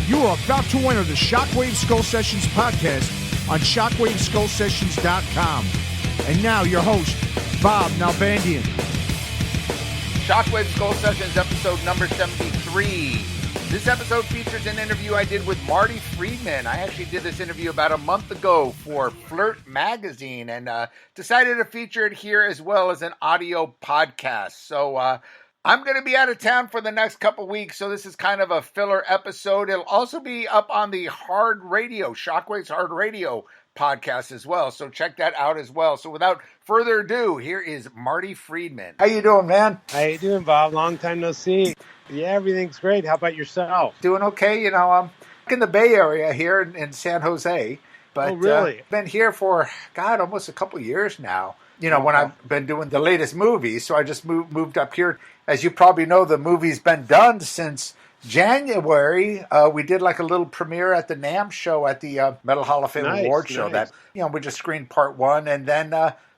You are about to enter the Shockwave Skull Sessions podcast on ShockwaveSkullSessions.com. And now your host, Bob Nalbandian. Shockwave Skull Sessions episode number 73. This episode features an interview I did with Marty Friedman. I actually did this interview about a month ago for Flirt Magazine and decided to feature it here as well as an audio podcast. So I'm going to be out of town for the next couple weeks, so this is kind of a filler episode. It'll also be up on the Hard Radio, Shockwave's Hard Radio podcast as well, so check that out as well. So without further ado, here is Marty Friedman. How you doing, man? How you doing, Bob? Long time no see. Yeah, everything's great. How about yourself? Doing okay. You know, I'm in the Bay Area here in San Jose, but oh, really? Been here for, almost a couple years now. You know, when I've been doing the latest movies, so I just moved up here. As you probably know, the movie's been done since January. We did like a little premiere at the NAMM show at the Metal Hall of Fame Award show. That, you know, we just screened part one, and then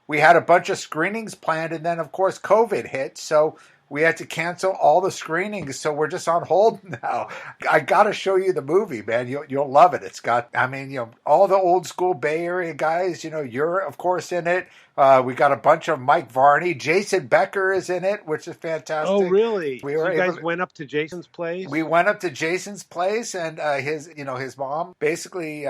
we had a bunch of screenings planned, and then of course COVID hit, so we had to cancel all the screenings, so we're just on hold now. I got to show you the movie, man. You'll love it. It's got, all the old school Bay Area guys. You know, you're, of course, in it. We got a bunch of Mike Varney. Jason Becker is in it, which is fantastic. Oh, really? You guys went up to Jason's place? We went up to Jason's place, and his mom basically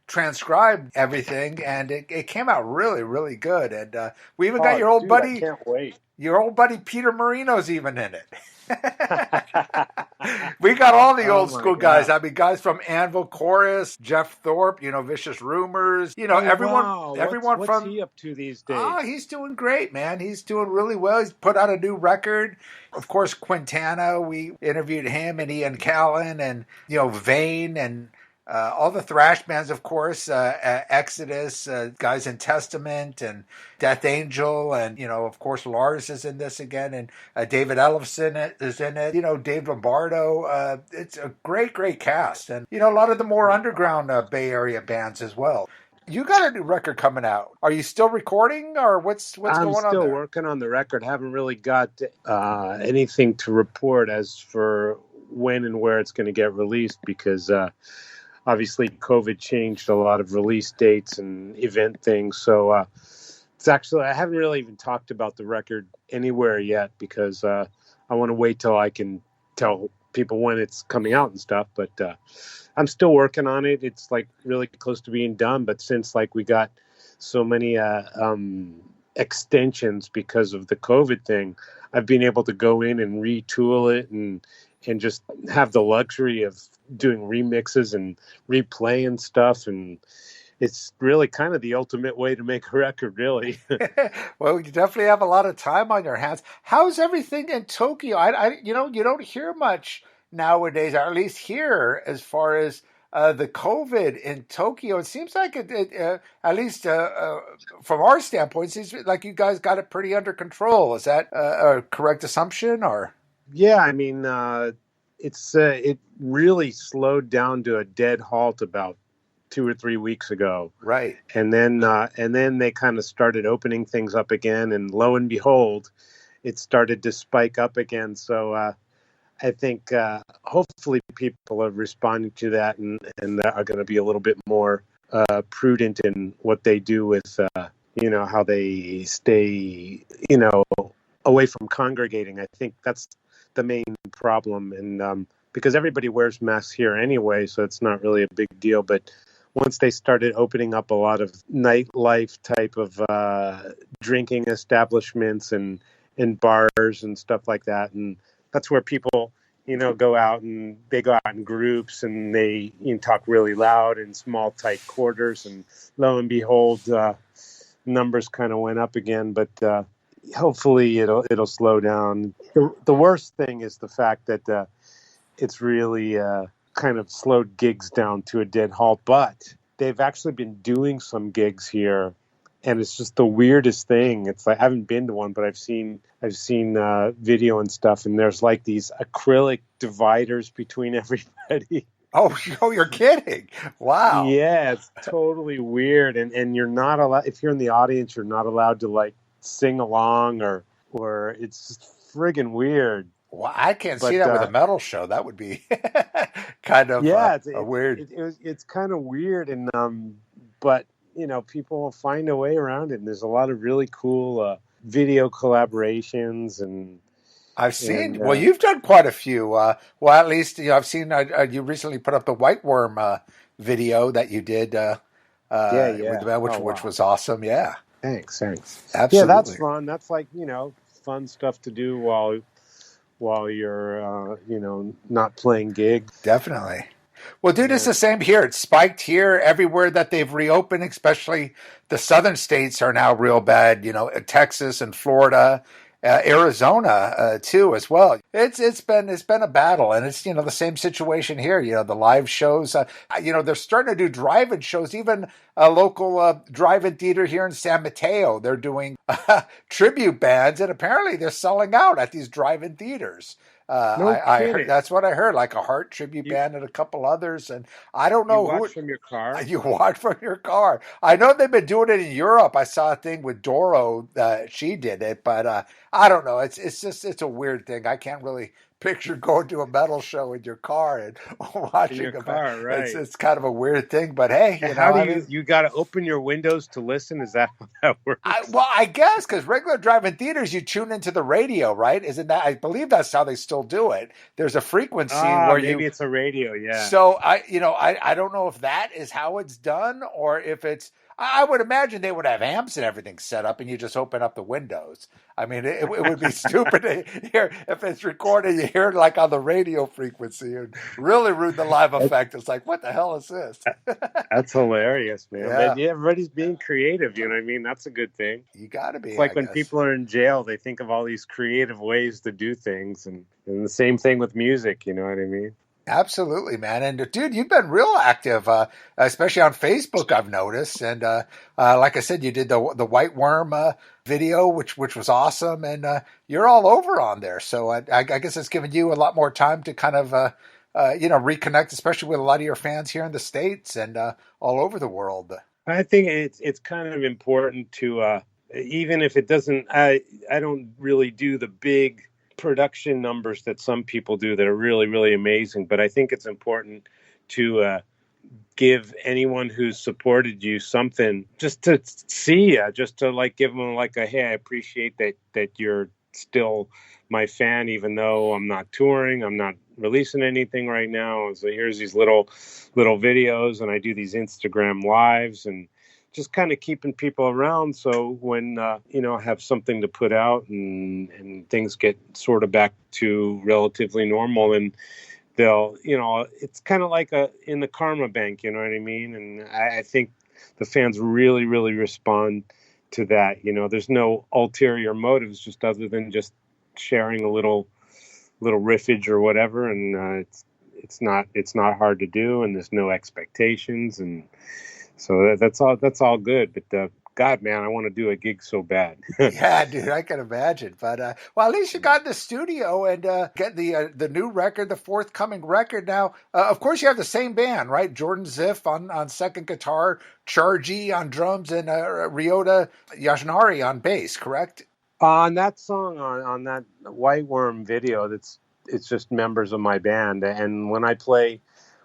transcribed everything, and it came out really, really good. And we even got your old buddy. I can't wait. Your old buddy Peter Marino's even in it. We got all the old school guys. I mean, guys from Anvil Chorus, Jeff Thorpe, Vicious Rumors, everyone. Wow. Everyone what's he up to these days? Oh, he's doing great, man. He's doing really well. He's put out a new record. Of course, Quintana, we interviewed him and Ian Callan and, Vane and all the thrash bands, of course, Exodus, guys in Testament and Death Angel, and, of course, Lars is in this again, and David Ellefson is in it, Dave Lombardo. It's a great, great cast, and, a lot of the more underground Bay Area bands as well. You got a new record coming out. Are you still recording, or what's going on there? I'm still working on the record. Haven't really got anything to report as for when and where it's going to get released, because obviously, COVID changed a lot of release dates and event things. So it's actually, I haven't really even talked about the record anywhere yet, because I want to wait till I can tell people when it's coming out and stuff. But I'm still working on it. It's like really close to being done. But since like we got so many extensions because of the COVID thing, I've been able to go in and retool it and just have the luxury of doing remixes and replaying stuff. And it's really kind of the ultimate way to make a record, really. Well, you definitely have a lot of time on your hands. How's everything in Tokyo? You don't hear much nowadays, or at least here, as far as the COVID in Tokyo. It seems like at least from our standpoint, it seems like you guys got it pretty under control. Is that a correct assumption, or? Yeah, I mean, it really slowed down to a dead halt about 2 or 3 weeks ago. Right. And then they kind of started opening things up again, and lo and behold, it started to spike up again. So I think hopefully people are responding to that and are going to be a little bit more prudent in what they do with, how they stay, away from congregating. I think that's the main problem, and because everybody wears masks here anyway, so it's not really a big deal. But once they started opening up a lot of nightlife type of drinking establishments and bars and stuff like that, and that's where people go out, and they go out in groups, and they talk really loud in small tight quarters, and lo and behold, numbers kind of went up again. But hopefully it'll slow down. The worst thing is the fact that it's really kind of slowed gigs down to a dead halt. But they've actually been doing some gigs here, and it's just the weirdest thing. It's like I haven't been to one, but I've seen video and stuff, and there's like these acrylic dividers between everybody. Oh, you're kidding. Wow. Yeah, it's totally weird. And you're not allowed, if you're in the audience, you're not allowed to like sing along or it's just friggin' weird. Well, I can't see that with a metal show. That would be kind of Yeah, weird. it's kind of weird, and but people will find a way around it. And there's a lot of really cool video collaborations, and I've seen. Well, you've done quite a few. Well, at least I've seen. You recently put up the White Worm video that you did, yeah. which was awesome. Yeah, Thanks. absolutely. Yeah, that's fun. That's like fun stuff to do while you're not playing gigs. Definitely. Well, dude, it's the same here. It's spiked here everywhere that they've reopened, especially the southern states are now real bad. Texas and Florida, Arizona too as well. It's been a battle, and it's the same situation here. The live shows. They're starting to do drive-in shows. Even a local drive-in theater here in San Mateo, they're doing tribute bands, and apparently they're selling out at these drive-in theaters. I heard, that's what I heard, like a Heart tribute band and a couple others, and I don't know who. From your car? You watch from your car. I know they've been doing it in Europe. I saw a thing with Doro. She did it, but I don't know. It's a weird thing. I can't really picture going to a metal show in your car and watching in your car, right? It's kind of a weird thing, but hey, you got to open your windows to listen? Is that how that works? I guess because regular drive-in theaters, you tune into the radio, right? Isn't that? I believe that's how they still do it. There's a frequency where maybe it's a radio, yeah. So I don't know if that is how it's done or if it's. I would imagine they would have amps and everything set up, and you just open up the windows. I mean, it would be stupid to hear if it's recorded. You hear it like on the radio frequency, and really ruin the live effect. It's like, what the hell is this? That's hilarious, man. Yeah. But everybody's being creative. You know what I mean? That's a good thing. You got to be. It's like when people are in jail, they think of all these creative ways to do things, and the same thing with music. You know what I mean? Absolutely, man. And dude, you've been real active, especially on Facebook, I've noticed. And like I said, you did the White Worm video, which was awesome. And you're all over on there. So I guess it's given you a lot more time to kind of, reconnect, especially with a lot of your fans here in the States and all over the world. I think it's kind of important to, even if it doesn't, I don't really do the big production numbers that some people do that are really, really amazing. But I think it's important to give anyone who's supported you something just to see you, just to like give them like a, hey, I appreciate that you're still my fan, even though I'm not touring, I'm not releasing anything right now. So here's these little videos, and I do these Instagram lives and just kind of keeping people around. So when, I have something to put out and things get sort of back to relatively normal, and they'll, it's kind of like in the karma bank, you know what I mean? And I think the fans really, really respond to that. There's no ulterior motives, just other than just sharing a little riffage or whatever. And it's not hard to do, and there's no expectations. And so that's all good. But God, man, I want to do a gig so bad. Yeah, dude, I can imagine. But at least you got in the studio and get the new record, the forthcoming record. Now, of course, you have the same band, right? Jordan Ziff on second guitar, Chargy on drums, and Ryota Yashnari on bass. Correct? On that song, on that White Worm video, it's just members of my band. And when I play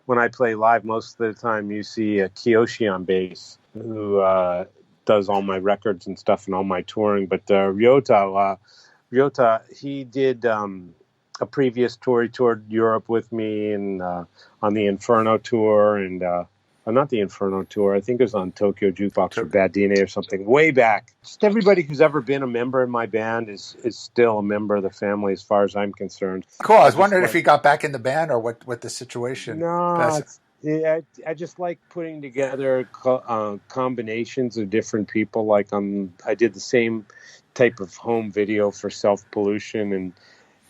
live, most of the time you see Kiyoshi on bass, who does all my records and stuff and all my touring. But Ryota, he did a previous tour. He toured Europe with me and on the Inferno tour, and not the Inferno tour. I think it was on Tokyo Jukebox or Bad DNA or something way back. Just everybody who's ever been a member in my band is still a member of the family as far as I'm concerned. Cool. I was wondering if he got back in the band or what the situation. No, I just like putting together combinations of different people. Like I did the same type of home video for Self Pollution, and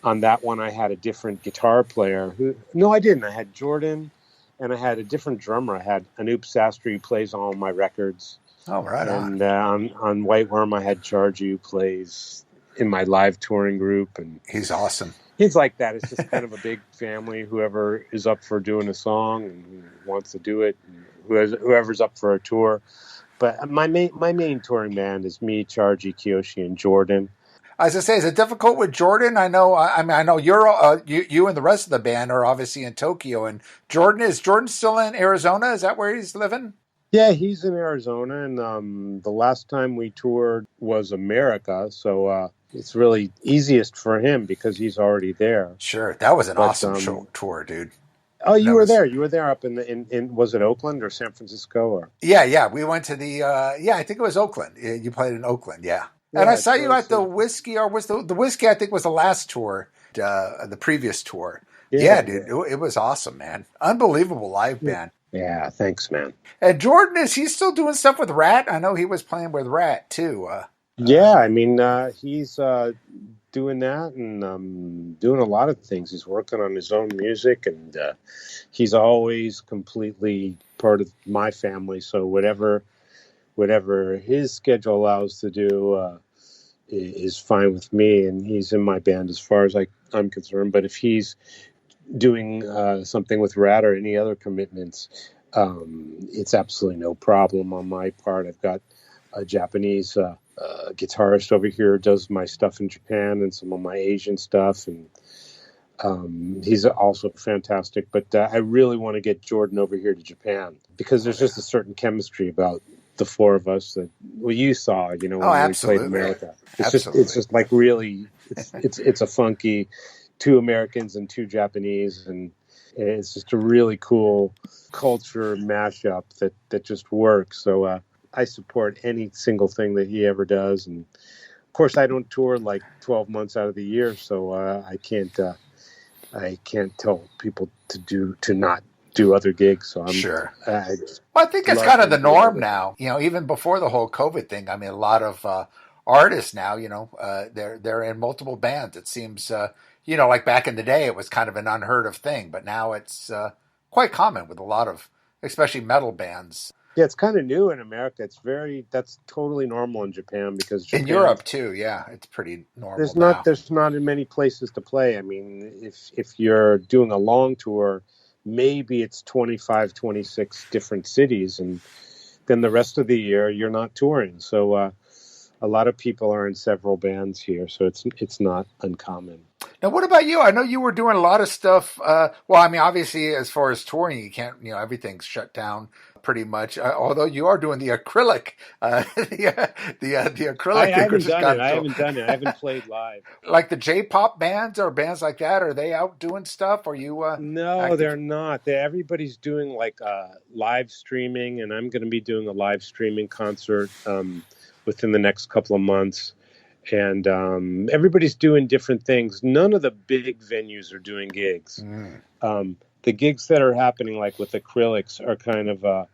on that one I had a different guitar player. No, I didn't. I had Jordan. And I had a different drummer. I had Anup Sastry, who plays on all my records. Oh, right on. And on White Worm, I had Chargy, who plays in my live touring group. And he's awesome. He's like that. It's just kind of a big family. Whoever is up for doing a song and who wants to do it, and whoever's up for a tour. But my main touring band is me, Chargy, Kiyoshi, and Jordan. As I say, is it difficult with Jordan? I know you're you and the rest of the band are obviously in Tokyo, and Jordan still in Arizona? Is that where he's living? Yeah, he's in Arizona, and the last time we toured was America, so it's really easiest for him because he's already there. Sure, that was an But awesome show tour, dude. oh, you That were was there. You were there up in was it Oakland or San Francisco or? yeah. We went to the I think it was Oakland. You played in Oakland, yeah. And I Yeah, saw it you was. at the Whiskey, or was the Whiskey? I think was the last tour, the previous tour. Yeah, Yeah, dude, it was awesome, man. Unbelievable live yeah. band. Yeah, thanks, man. And Jordan, is he still doing stuff with Rat? I know he was playing with Rat too. Yeah, I mean, he's doing that and doing a lot of things. He's working on his own music, and he's always completely part of my family. So whatever his schedule allows to do is fine with me, and he's in my band as far as I'm concerned. But if he's doing something with Rat or any other commitments, it's absolutely no problem on my part. I've got a Japanese guitarist over here who does my stuff in Japan and some of my Asian stuff, and he's also fantastic. But I really want to get Jordan over here to Japan because there's just a certain chemistry about the four of us that you saw, when we played America. It's just like really, it's a funky, two Americans and two Japanese, and it's just a really cool culture mashup that just works. So I support any single thing that he ever does, and of course I don't tour like 12 months out of the year, so I can't tell people to not do other gigs. So I'm sure. I think it's kind of the norm now. Even before the whole COVID thing. I mean, a lot of artists now, they're in multiple bands. It seems, like back in the day, it was kind of an unheard of thing, but now it's quite common with a lot of, especially metal bands. Yeah, it's kind of new in America. That's totally normal in Japan because Japan, in Europe too. Yeah, it's pretty normal. There's not many places to play. I mean, if you're doing a long tour, maybe it's 25, 26 different cities, and then the rest of the year you're not touring. So a lot of people are in several bands here, so it's not uncommon. Now, what about you? I know you were doing a lot of stuff. Obviously, as far as touring, you can't, everything's shut down pretty much. Although you are doing the acrylic, the acrylic. I haven't done it. I haven't played live. Like the J-pop bands or bands like that, are they out doing stuff? Are you? No, active? They're not. Everybody's doing like live streaming, and I'm going to be doing a live streaming concert within the next couple of months. And everybody's doing different things. None of the big venues are doing gigs. The gigs that are happening, like with acrylics, are kind of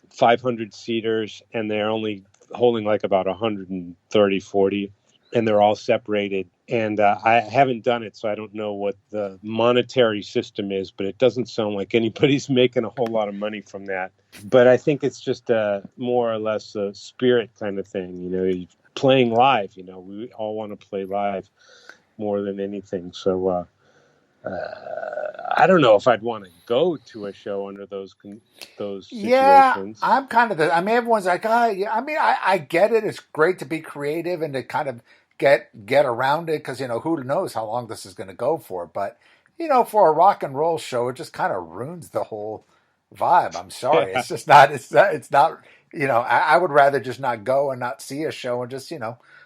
500 seaters, and they're only holding like about 130, 40, and they're all separated. And I haven't done it, so I don't know what the monetary system is, but it doesn't sound like anybody's making a whole lot of money from that. But I think it's just more or less a spirit kind of thing, playing live. We all want to play live more than anything. So I don't know if I'd want to go to a show under those situations. Yeah, I'm kind of everyone's like, I get it. It's great to be creative and to kind of get around it because, who knows how long this is going to go for. But, for a rock and roll show, it just kind of ruins the whole vibe. I'm sorry. Yeah. It's just not, it's not, I would rather just not go and not see a show and just,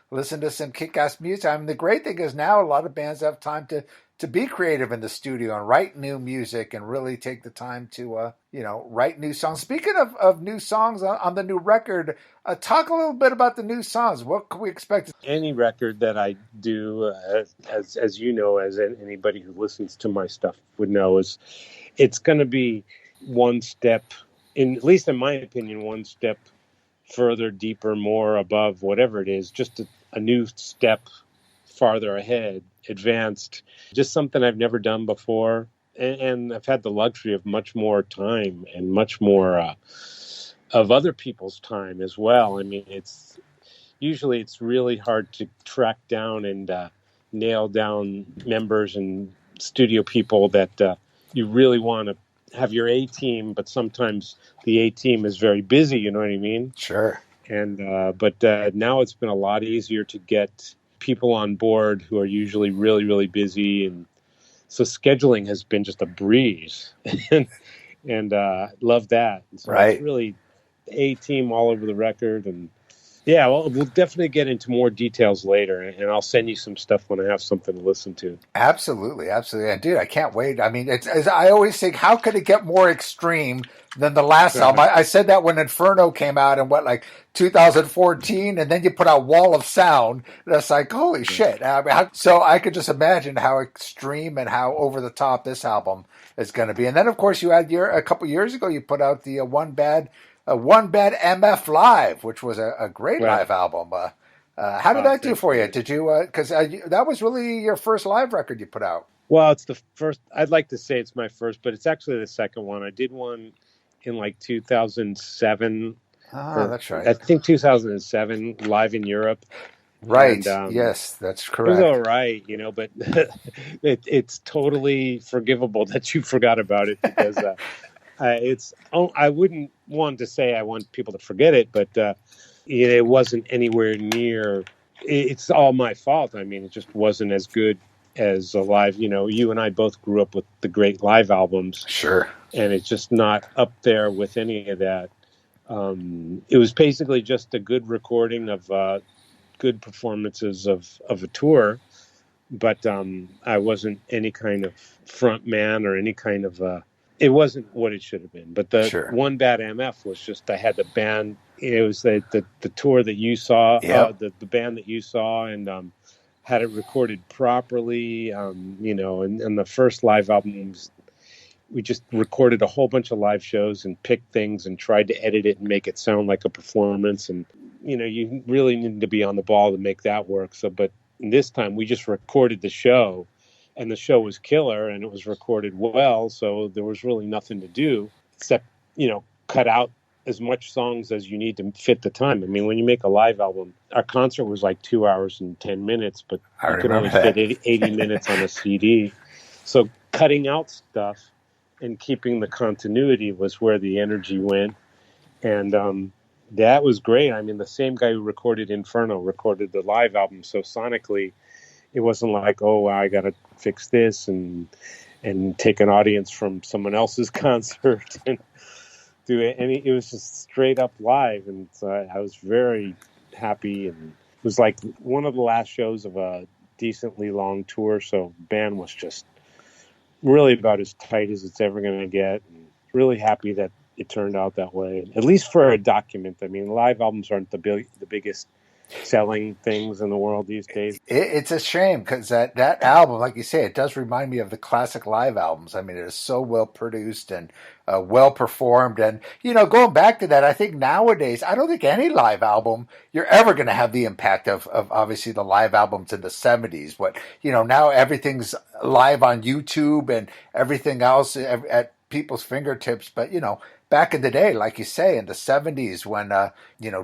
listen to some kick-ass music. I mean, the great thing is now a lot of bands have time to be creative in the studio and write new music and really take the time to, write new songs. Speaking of new songs on the new record, talk a little bit about the new songs. What can we expect? Any record that I do, as you know, as anybody who listens to my stuff would know, is it's going to be one step, at least in my opinion, one step further, deeper, more above, whatever it is, just a new step farther ahead, advanced, just something I've never done before. And I've had the luxury of much more time and much more of other people's time as well. I mean, it's really hard to track down and nail down members and studio people that you really want to have your A team, but sometimes the A team is very busy. You know what I mean? Sure. And but now it's been a lot easier to get people on board who are usually really, really busy. And so scheduling has been just a breeze. and love that. And so it's Right. really A team all over the record. And yeah, well, we'll definitely get into more details later, and I'll send you some stuff when I have something to listen to. Absolutely, absolutely. And dude, I can't wait. I mean, I always think, how could it get more extreme than the last album? I said that when Inferno came out in like 2014, and then you put out Wall of Sound. That's like, holy shit. I mean, so I could just imagine how extreme and how over the top this album is going to be. And then, of course, you had a couple years ago, you put out the One Bad MF Live, which was a great live album. How did that do for you? Did you, because that was really your first live record you put out? Well, it's the first. I'd like to say it's my first, but it's actually the second one. I did one in like 2007. That's right. I think 2007, live in Europe. Right. And, yes, that's correct. It was all right, but it's totally forgivable that you forgot about it, because I wouldn't want to say I want people to forget it, but it wasn't anywhere near. It's all my fault. I mean, it just wasn't as good as a live. You and I both grew up with the great live albums. Sure. And it's just not up there with any of that. It was basically just a good recording of good performances of a tour, but I wasn't any kind of front man or any kind of. It wasn't what it should have been. But the One Bad MF was just, I had the band. It was the tour that you saw, the band that you saw, and had it recorded properly. And the first live albums, we just recorded a whole bunch of live shows and picked things and tried to edit it and make it sound like a performance. And, you really need to be on the ball to make that work. So, but this time we just recorded the show. And the show was killer, and it was recorded well, so there was really nothing to do except, cut out as much songs as you need to fit the time. I mean, when you make a live album, our concert was like 2 hours and 10 minutes, but you could only fit 80 minutes on a CD. So cutting out stuff and keeping the continuity was where the energy went. And that was great. I mean, the same guy who recorded Inferno recorded the live album, so sonically, it wasn't like, oh, I got to fix this and take an audience from someone else's concert and do it. And it was just straight up live. And so I was very happy. And it was like one of the last shows of a decently long tour. So band was just really about as tight as it's ever going to get. And really happy that it turned out that way, at least for a document. I mean, live albums aren't the biggest selling things in the world these days. It's a shame, because that album, like you say, it does remind me of the classic live albums. I mean, it is so well produced and well performed. And, going back to that, I think nowadays, I don't think any live album, you're ever going to have the impact of obviously the live albums in the 70s. But, now everything's live on YouTube and everything else at people's fingertips. But, back in the day, like you say, in the 70s, when,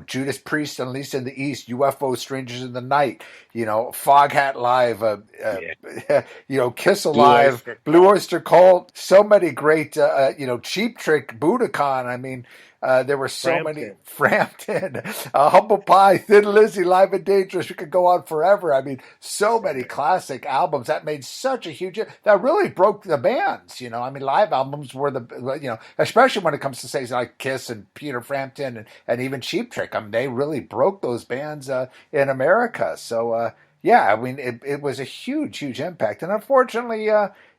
Judas Priest, Unleashed in the East, UFO, Strangers in the Night, Foghat Live, Kiss Alive, Blue Oyster Cult, so many great, Cheap Trick, Budokan. I mean, there were so many. Frampton, Humble Pie, Thin Lizzy, Live and Dangerous. We could go on forever. I mean, so many classic albums that made such a huge, that really broke the bands. I mean, live albums were especially when it comes to say like Kiss and Peter Frampton and even Cheap Trick. I mean, they really broke those bands in America. So I mean, it was a huge, huge impact. And unfortunately,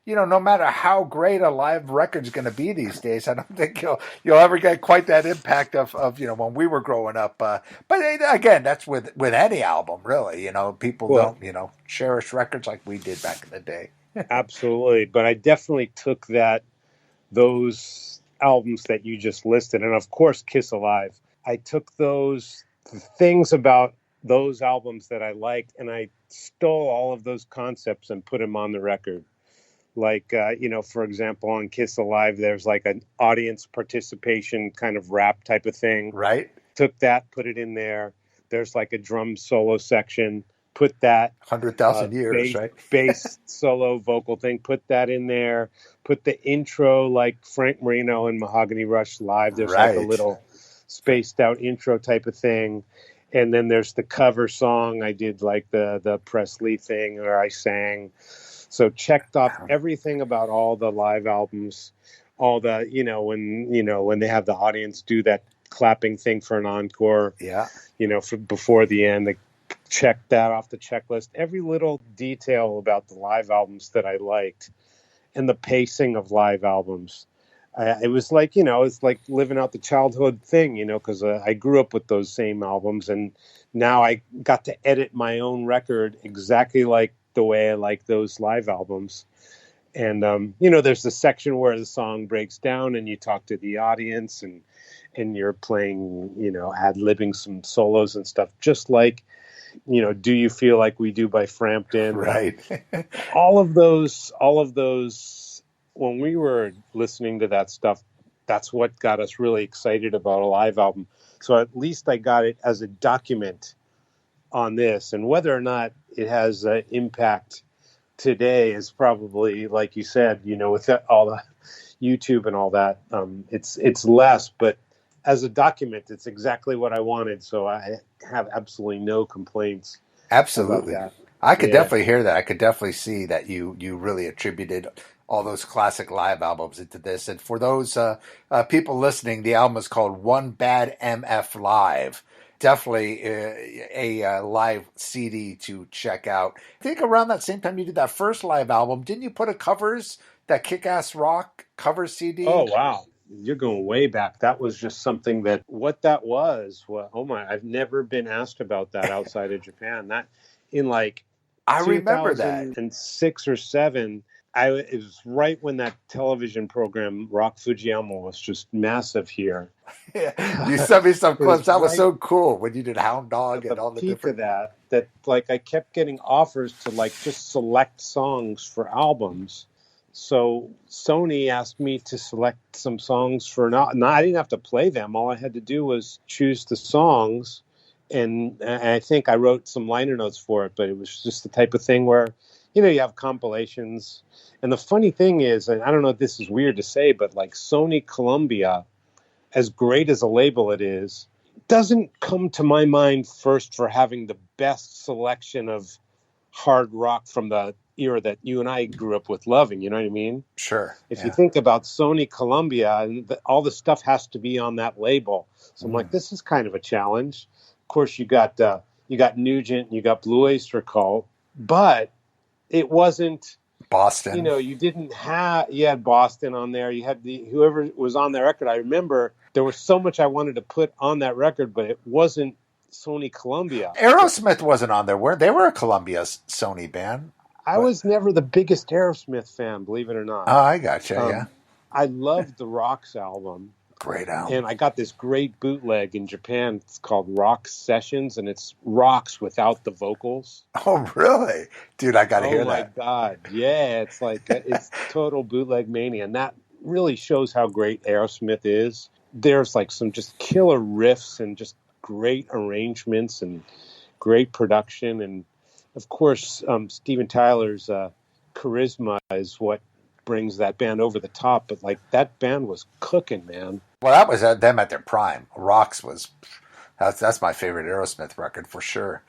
no matter how great a live record's going to be these days, I don't think you'll ever get quite that impact of when we were growing up. But again, that's with any album, really. People don't cherish records like we did back in the day. Absolutely, but I definitely took those albums that you just listed, and of course, Kiss Alive. I took those things about those albums that I liked, and I stole all of those concepts and put them on the record. Like, for example, on Kiss Alive, there's like an audience participation kind of rap type of thing. Right. Took that, put it in there. There's like a drum solo section. Put that. 100,000 years, right? Bass solo vocal thing. Put that in there. Put the intro like Frank Marino and Mahogany Rush Live. There's like a little spaced out intro type of thing. And then there's the cover song. I did like the Presley thing where I sang. So checked off everything about all the live albums, all the, when they have the audience do that clapping thing for an encore, Yeah. For before the end, they check that off the checklist. Every little detail about the live albums that I liked and the pacing of live albums. It was like, it's like living out the childhood thing, because I grew up with those same albums, and now I got to edit my own record exactly like the way I like those live albums. And, there's the section where the song breaks down and you talk to the audience and you're playing, ad-libbing some solos and stuff, just like, Do You Feel Like We Do by Frampton. Right. all of those, when we were listening to that stuff, that's what got us really excited about a live album. So at least I got it as a document on this, and whether or not it has an impact today is probably, like you said, with all the YouTube and all that, it's less, but as a document, it's exactly what I wanted. So I have absolutely no complaints. Absolutely. About that. I could definitely hear that. I could definitely see that you really attributed all those classic live albums into this. And for those people listening, the album is called One Bad MF Live. Definitely a live CD to check out. I think around that same time you did that first live album, didn't you put that Kick-Ass Rock cover CD? Oh, wow. You're going way back. That was just something what that was. Well, oh my, I've never been asked about that outside of Japan. That in I remember that. 2006 or 7, it was right when that television program Rock Fujiyama was just massive here. Yeah. You sent me some clips. That was so cool when you did Hound Dog and all the different. Of that I kept getting offers to just select songs for albums. So Sony asked me to select some songs for I didn't have to play them. All I had to do was choose the songs, and I think I wrote some liner notes for it. But it was just the type of thing where, you have compilations. And the funny thing is, and I don't know if this is weird to say, but Sony Columbia, as great as a label it is, doesn't come to my mind first for having the best selection of hard rock from the era that you and I grew up with loving. You know what I mean? Sure. If you think about Sony Columbia, and all the stuff has to be on that label. So I'm like, this is kind of a challenge. Of course, you got Nugent, you got Blue Oyster Cult, but it wasn't Boston. You didn't have. You had Boston on there. You had whoever was on that record. I remember there was so much I wanted to put on that record, but it wasn't Sony Columbia. Aerosmith wasn't on there. They were a Columbia Sony band. I was never the biggest Aerosmith fan, believe it or not. Oh, I gotcha, yeah. I loved the Rocks album. Great album. And I got this great bootleg in Japan. It's called Rock Sessions, and it's Rocks without the vocals. Oh, really? Dude, I got to hear that. Oh, my God. Yeah, it's it's total bootleg mania. And that really shows how great Aerosmith is. There's some just killer riffs and just great arrangements and great production. And, of course, Steven Tyler's charisma is what brings that band over the top. But, that band was cooking, man. Well, that was them at their prime. Rocks was... That's my favorite Aerosmith record for sure.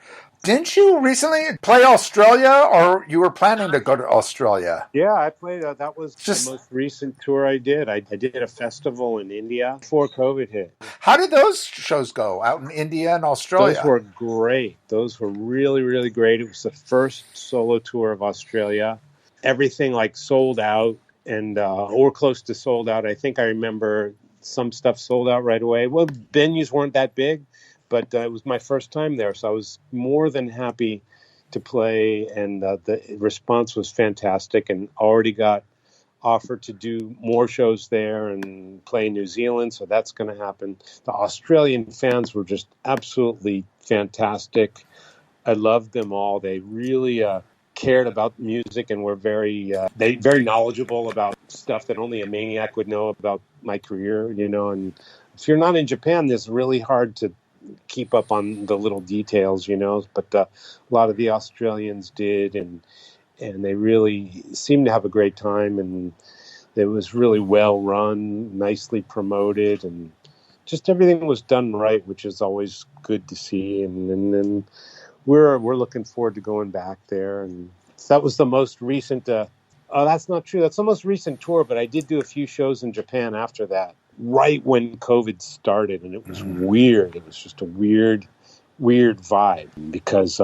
Didn't you recently play Australia, or you were planning to go to Australia? Yeah, I played. That was the most recent tour I did. I did a festival in India before COVID hit. How did those shows go out in India and Australia? Those were great. Those were really, really great. It was the first solo tour of Australia. Everything sold out and or close to sold out. I think I remember some stuff sold out right away. Well, venues weren't that big, but it was my first time there, so I was more than happy to play, and the response was fantastic, and already got offered to do more shows there and play in New Zealand, so that's going to happen. The Australian fans were just absolutely fantastic. I loved them all. They really cared about music and were very knowledgeable about stuff that only a maniac would know about my career, and if you're not in Japan, it's really hard to keep up on the little details, but a lot of the Australians did, and they really seemed to have a great time, and it was really well run, nicely promoted, and just everything was done right, which is always good to see. And then we're looking forward to going back there. And so that was the most recent. Oh, that's not true. That's the most recent tour, but I did do a few shows in Japan after that, right when COVID started, and it was weird. It was just a weird vibe because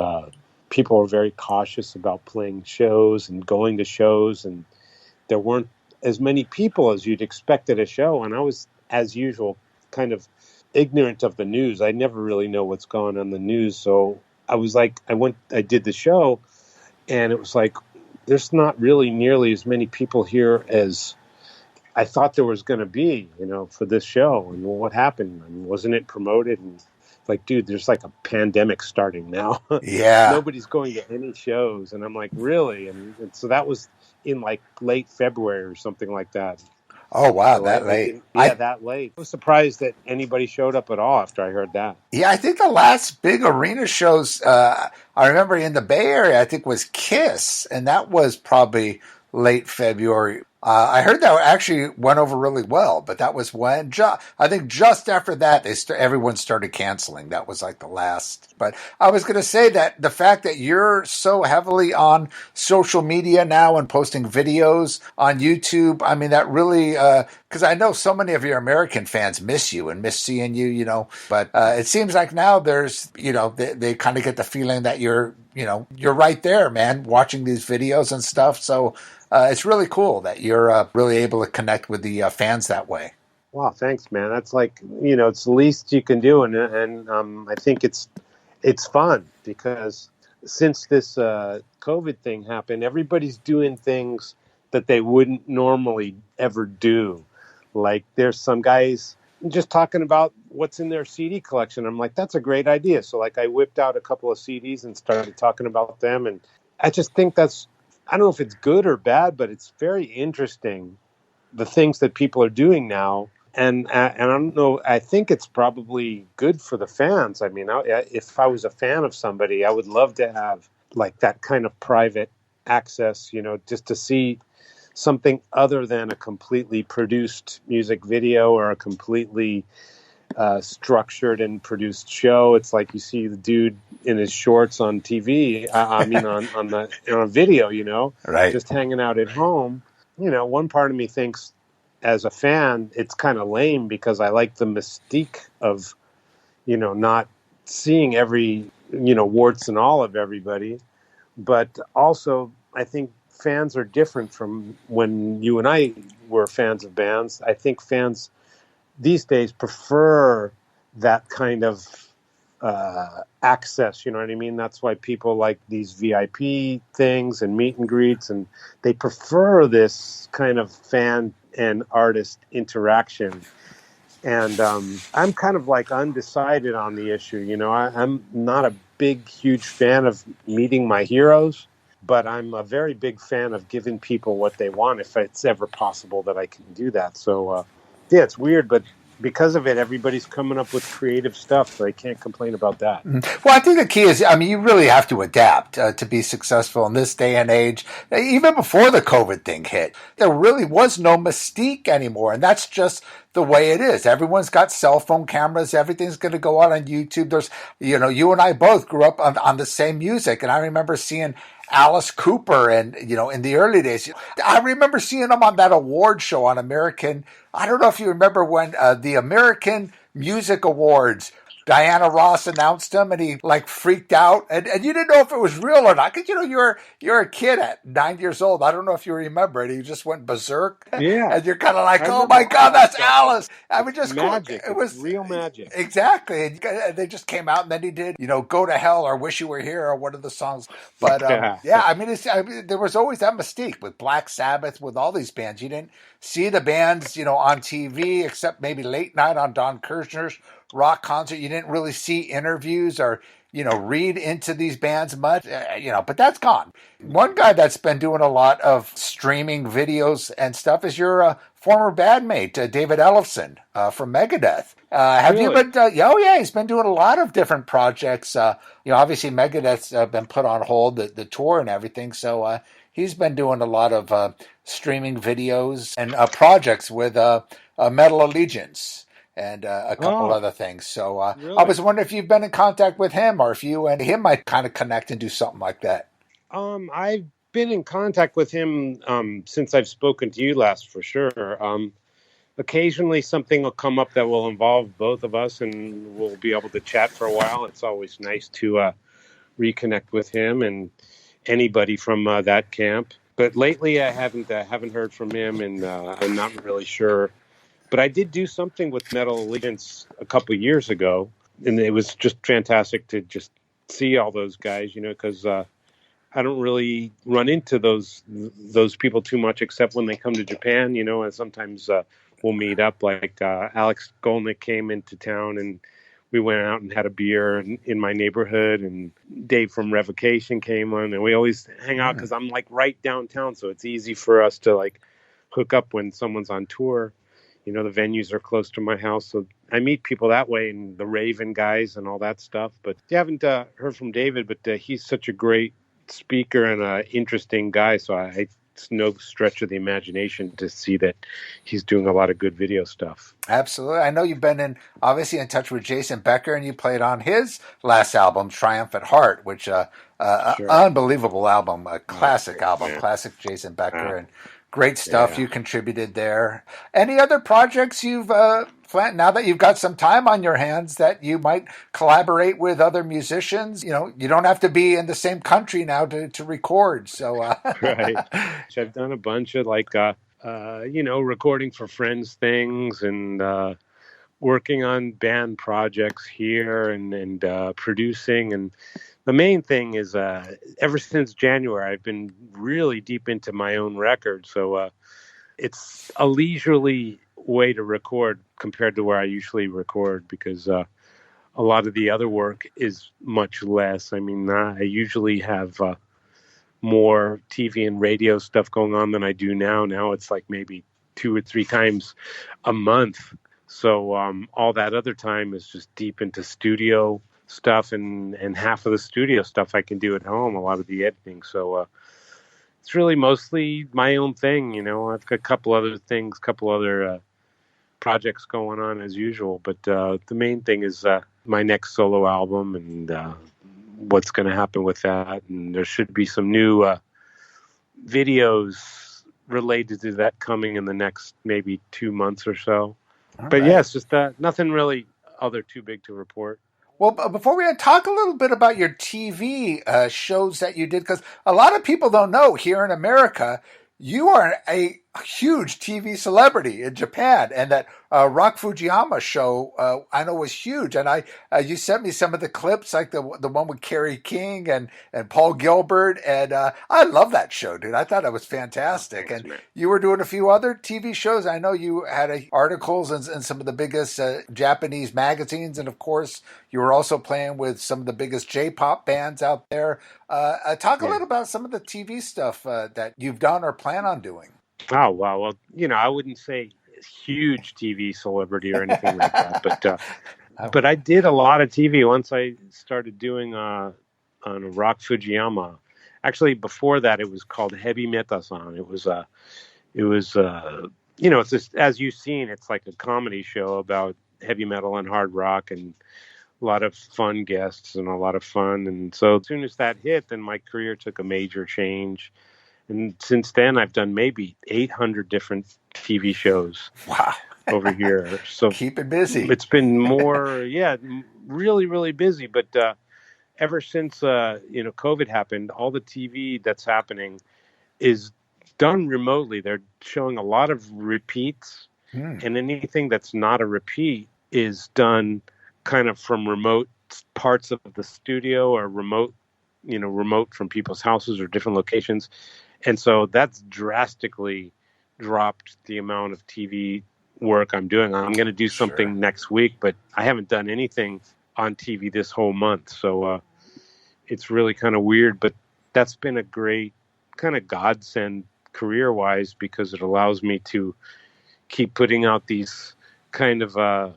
people were very cautious about playing shows and going to shows, and there weren't as many people as you'd expect at a show. And I was, as usual, kind of ignorant of the news. I never really know what's going on in the news. So I was like, I did the show, and it was like, there's not really nearly as many people here as I thought there was going to be, for this show. And what happened? And wasn't it promoted? And like, dude, there's like a pandemic starting now. Yeah. Nobody's going to any shows. And I'm like, really? And so that was in like late February or something like that. Oh, wow, So that late. That late. I was surprised that anybody showed up at all after I heard that. Yeah, I think the last big arena shows I remember in the Bay Area, I think, was Kiss, and that was probably late February. I heard that actually went over really well, but that was when, I think just after that, everyone started canceling. That was like the last. But I was going to say that the fact that you're so heavily on social media now and posting videos on YouTube, I mean, that really, because I know so many of your American fans miss you and miss seeing you, but it seems like now there's, they kind of get the feeling that you're right there, man, watching these videos and stuff. So it's really cool that you're really able to connect with the fans that way. Wow, thanks, man. That's like, it's the least you can do. And I think it's fun because since this COVID thing happened, everybody's doing things that they wouldn't normally ever do. Like there's some guys just talking about what's in their CD collection. I'm like, that's a great idea. So like I whipped out a couple of CDs and started talking about them. And I just think I don't know if it's good or bad, but it's very interesting, the things that people are doing now. And I don't know, I think it's probably good for the fans. I mean, if I was a fan of somebody, I would love to have like that kind of private access, just to see something other than a completely produced music video or a completely structured and produced show. It's like you see the dude in his shorts on TV. On a video, right? Just hanging out at home. One part of me thinks, as a fan, it's kind of lame because I like the mystique of, not seeing every, warts and all of everybody. But also, I think fans are different from when you and I were fans of bands. I think fans these days prefer that kind of access, you know what I mean? That's why people like these VIP things and meet and greets, and they prefer this kind of fan and artist interaction. And I'm kind of like undecided on the issue. I'm not a huge fan of meeting my heroes, but I'm a very big fan of giving people what they want if it's ever possible that I can do that. So, yeah, it's weird, but because of it, everybody's coming up with creative stuff, so I can't complain about that. Well, I think the key is, you really have to adapt to be successful in this day and age. Even before the COVID thing hit, there really was no mystique anymore, and that's just the way it is. Everyone's got cell phone cameras. Everything's going to go out on YouTube. There's, you and I both grew up on the same music, and I remember seeing Alice Cooper and, in the early days. I remember seeing him on that award show on American. I don't know if you remember when the American Music Awards, Diana Ross announced him, and he like freaked out, and you didn't know if it was real or not, because you're a kid at 9 years old. I don't know if you remember it. He just went berserk. Yeah, and you're kind of like, oh my God, that's Alice. I mean, just magic. It was real magic. Exactly. And they just came out, and then he did, Go to Hell or Wish You Were Here or one of the songs. But yeah, I mean, there was always that mystique with Black Sabbath, with all these bands. You didn't see the bands, on TV, except maybe late night on Don Kirshner's rock concert. You didn't really see interviews or, read into these bands much, but that's gone. One guy that's been doing a lot of streaming videos and stuff is your former bandmate, David Ellefson from Megadeth. Have you been, oh yeah, he's been doing a lot of different projects. Obviously Megadeth's been put on hold, the tour and everything. So he's been doing a lot of streaming videos and projects with Metal Allegiance. and a couple Oh, other things. So I really? was wondering if you've been in contact with him, or if you and him might kind of connect and do something like that. I've been in contact with him since I've spoken to you last, for sure. Occasionally, something will come up that will involve both of us, and we'll be able to chat for a while. It's always nice to reconnect with him and anybody from that camp. But lately, I haven't heard from him, and I'm not really sure. But I did do something with Metal Allegiance a couple of years ago, and it was just fantastic to just see all those guys, because I don't really run into those people too much, except when they come to Japan, and sometimes we'll meet up. Like Alex Golnick came into town, and we went out and had a beer in my neighborhood, and Dave from Revocation came on, and we always hang out because I'm like right downtown, so it's easy for us to like hook up when someone's on tour. The venues are close to my house, so I meet people that way, and the Raven guys and all that stuff. But I haven't heard from David, but he's such a great speaker and an interesting guy, so it's no stretch of the imagination to see that he's doing a lot of good video stuff. Absolutely. I know you've been obviously in touch with Jason Becker, and you played on his last album, Triumphant Heart, which Sure. unbelievable album, a classic album, Yeah. classic Jason Becker, and great stuff Yeah. you contributed there. Any other projects you've planned now that you've got some time on your hands that you might collaborate with other musicians? You don't have to be in the same country now to record. So Right. I've done a bunch of recording for friends things, and working on band projects here, and producing. And the main thing is ever since January, I've been really deep into my own record. So it's a leisurely way to record compared to where I usually record, because a lot of the other work is much less. I mean, I usually have more TV and radio stuff going on than I do now. Now it's like maybe 2 or 3 times a month. So all that other time is just deep into studio stuff, and half of the studio stuff I can do at home, a lot of the editing. So it's really mostly my own thing. I've got a couple other things, couple other projects going on as usual. But the main thing is my next solo album, and what's going to happen with that. And there should be some new videos related to that coming in the next maybe 2 months or so. But yeah, it's just nothing really other too big to report. Well, before we talk a little bit about your TV shows that you did, because a lot of people don't know here in America, you are a huge TV celebrity in Japan, and that Rock Fujiyama show I know was huge. And you sent me some of the clips, like the one with Kerry King and Paul Gilbert, and I love that show, dude. I thought it was fantastic. Thanks, and man. you were doing a few other TV shows. I know you had articles in some of the biggest Japanese magazines, and of course you were also playing with some of the biggest J-pop bands out there. Talk a little about some of the TV stuff that you've done or plan on doing. Oh, wow. Well, I wouldn't say huge TV celebrity or anything like that, but I did a lot of TV once I started doing on a Rock Fujiyama. Actually, before that, it was called Heavy Metasan. It's just, as you've seen, it's like a comedy show about heavy metal and hard rock, and a lot of fun guests and a lot of fun. And so as soon as that hit, then my career took a major change. And since then, I've done maybe 800 different TV shows. Wow. Over here. So keep it busy. It's been more, really, really busy. But ever since, COVID happened, all the TV that's happening is done remotely. They're showing a lot of repeats, and anything that's not a repeat is done kind of from remote parts of the studio, or remote from people's houses or different locations. And so that's drastically dropped the amount of TV work I'm doing. I'm going to do something next week, but I haven't done anything on TV this whole month. So it's really kind of weird, but that's been a great kind of godsend career-wise, because it allows me to keep putting out these kind of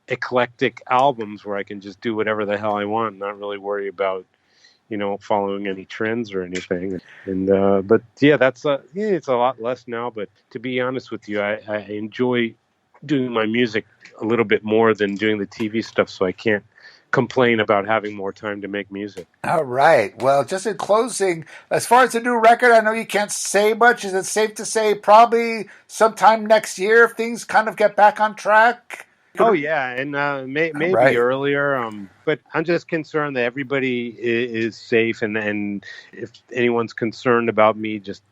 eclectic albums where I can just do whatever the hell I want, not really worry about following any trends or anything. And but yeah, it's a lot less now. But to be honest with you, I enjoy doing my music a little bit more than doing the TV stuff, so I can't complain about having more time to make music. All right. Well, just in closing, as far as the new record, I know you can't say much. Is it safe to say probably sometime next year if things kind of get back on track? Oh, yeah, and maybe right. earlier. But I'm just concerned that everybody is safe, and if anyone's concerned about me, just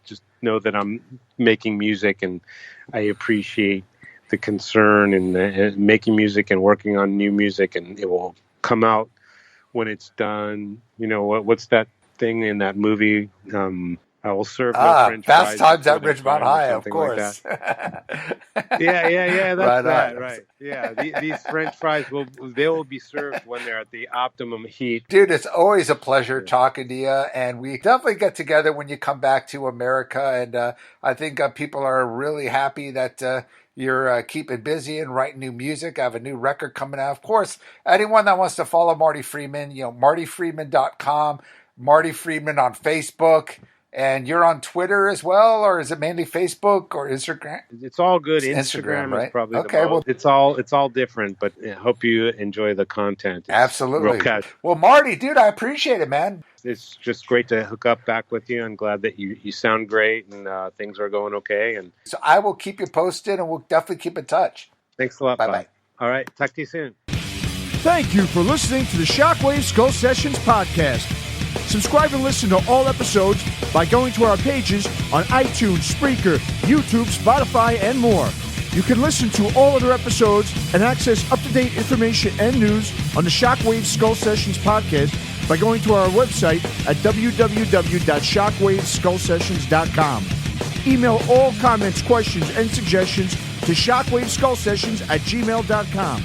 know that I'm making music, and I appreciate the concern and making music and working on new music, and it will come out when it's done. You know, what's that thing in that movie? I will serve no French fries. Fast Times at Ridgemont High, of course. Like yeah, that's right. Right. Yeah, these French fries will be served when they're at the optimum heat. Dude, it's always a pleasure talking to you, and we definitely get together when you come back to America, and I think people are really happy that you're keeping busy and writing new music. I have a new record coming out. Of course, anyone that wants to follow Marty Friedman, martyfriedman.com, Marty Friedman on Facebook. And you're on Twitter as well, or is it mainly Facebook or Instagram? It's all good. Instagram right? Is probably okay. The most. It's all different, but I hope you enjoy the content. It's absolutely. Well, Marty, dude, I appreciate it, man. It's just great to hook up back with you. I'm glad that you sound great and things are going okay. And so I will keep you posted, and we'll definitely keep in touch. Thanks a lot. Bye. All right, talk to you soon. Thank you for listening to the Shockwave Skull Sessions podcast. Subscribe and listen to all episodes by going to our pages on iTunes, Spreaker, YouTube, Spotify, and more. You can listen to all other episodes and access up-to-date information and news on the Shockwave Skull Sessions podcast by going to our website at www.shockwaveskullsessions.com. Email all comments, questions, and suggestions to shockwaveskullsessions@gmail.com.